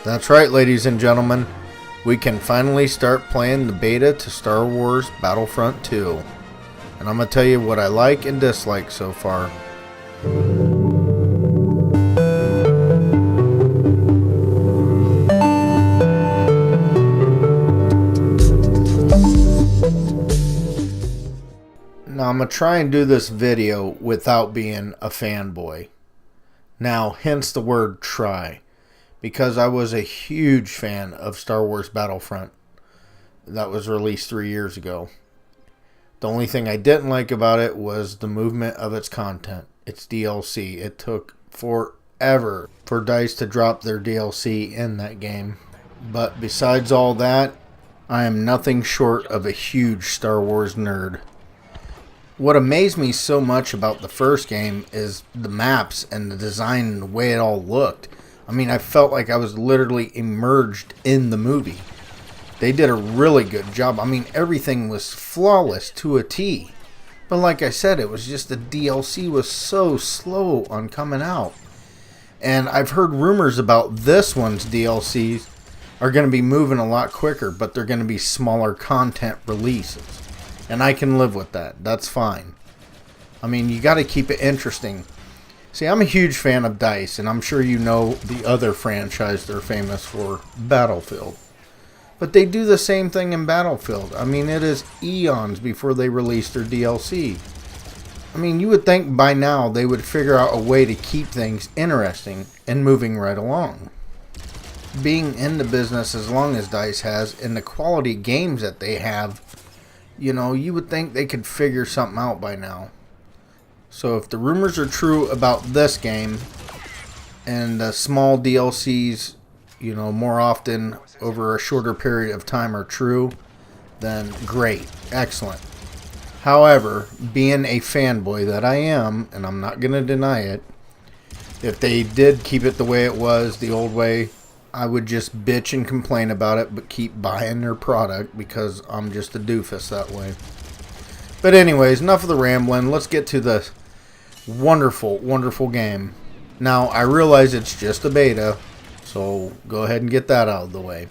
That's right, ladies and gentlemen. We can finally start playing the beta to Star Wars Battlefront 2. And I'm going to tell you what I like and dislike so far. Now I'm going to try and do this video without being a fanboy. Now, hence the word try. Because I was a huge fan of Star Wars Battlefront that was released 3 years ago. The only thing I didn't like about it was the movement of its content, its DLC. It took forever for DICE to drop their DLC in that game. But besides all that, I am nothing short of a huge Star Wars nerd. What amazed me so much about the first game is the maps and the design and the way it all looked. I mean, I felt like I was literally immersed in the movie. They did a really good job. I mean, everything was flawless to a T. But like I said, it was just the DLC was so slow on coming out. And I've heard rumors about this one's DLCs are going to be moving a lot quicker, but they're going to be smaller content releases. And I can live with that. That's fine. I mean, you got to keep it interesting. See, I'm a huge fan of DICE, and I'm sure you know the other franchise they're famous for, Battlefield. But they do the same thing in Battlefield. I mean, it is eons before they release their DLC. I mean, you would think by now they would figure out a way to keep things interesting and moving right along. Being in the business as long as DICE has, and the quality games that they have, you know, you would think they could figure something out by now. So if the rumors are true about this game, and the small DLCs, you know, more often over a shorter period of time are true, then great, excellent. However, being a fanboy that I am, and I'm not going to deny it, if they did keep it the way it was, the old way, I would just bitch and complain about it, but keep buying their product because I'm just a doofus that way. But anyways, enough of the rambling. Let's get to the wonderful, wonderful game. Now, I realize it's just a beta, so go ahead and get that out of the way.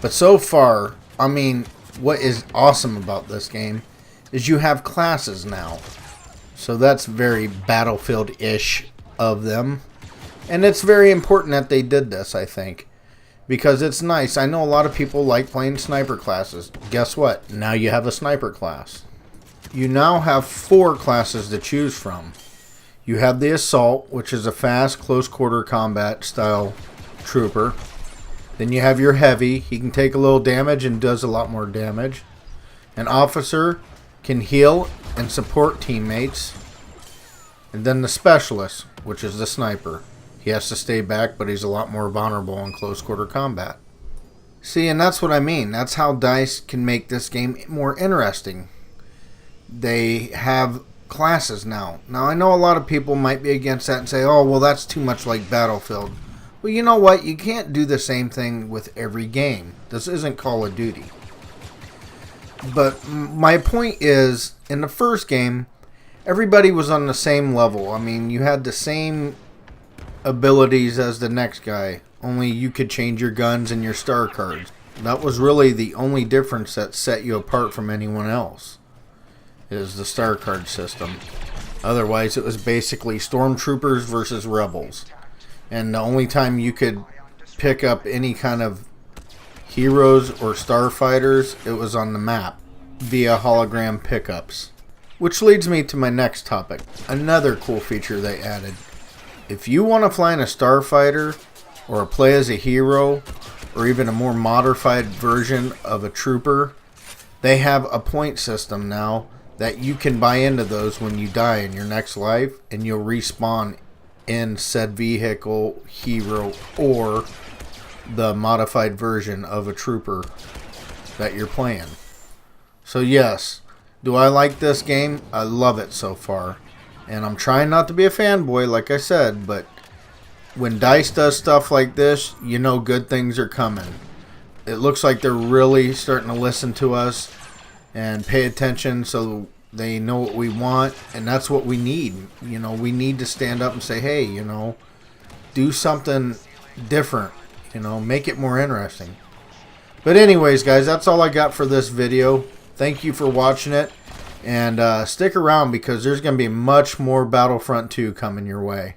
But so far, I mean, what is awesome about this game is you have classes now. So that's very Battlefield-ish of them. And it's very important that they did this, I think. Because it's nice. I know a lot of people like playing sniper classes. Guess what? Now you have a sniper class. You now have 4 classes to choose from. You have the Assault, which is a fast, close-quarter combat style trooper. Then you have your Heavy. He can take a little damage and does a lot more damage. An Officer can heal and support teammates. And then the Specialist, which is the Sniper. He has to stay back, but he's a lot more vulnerable in close-quarter combat. See, and that's what I mean. That's how DICE can make this game more interesting. They have classes now. Now, I know a lot of people might be against that and say, oh, well, that's too much like Battlefield. Well, you know what? You can't do the same thing with every game. This isn't Call of Duty. But my point is, in the first game, everybody was on the same level. I mean, you had the same abilities as the next guy. Only you could change your guns and your star cards. That was really the only difference that set you apart from anyone else. Is the star card system. Otherwise, it was basically stormtroopers versus rebels. And the only time you could pick up any kind of heroes or starfighters, it was on the map via hologram pickups. Which leads me to my next topic. Another cool feature they added. If you want to fly in a starfighter or play as a hero or even a more modified version of a trooper, they have a point system now that you can buy into those when you die in your next life, and you'll respawn in said vehicle, hero, or the modified version of a trooper that you're playing. So yes, do I like this game? I love it so far. And I'm trying not to be a fanboy, like I said, but when DICE does stuff like this, you know good things are coming. It looks like they're really starting to listen to us and pay attention so they know what we want, and that's what we need. You know, we need to stand up and say, hey, you know, do something different. You know, make it more interesting. But anyways, guys, that's all I got for this video. Thank you for watching it. And stick around because there's going to be much more Battlefront 2 coming your way.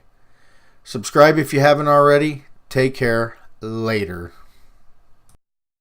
Subscribe if you haven't already. Take care. Later.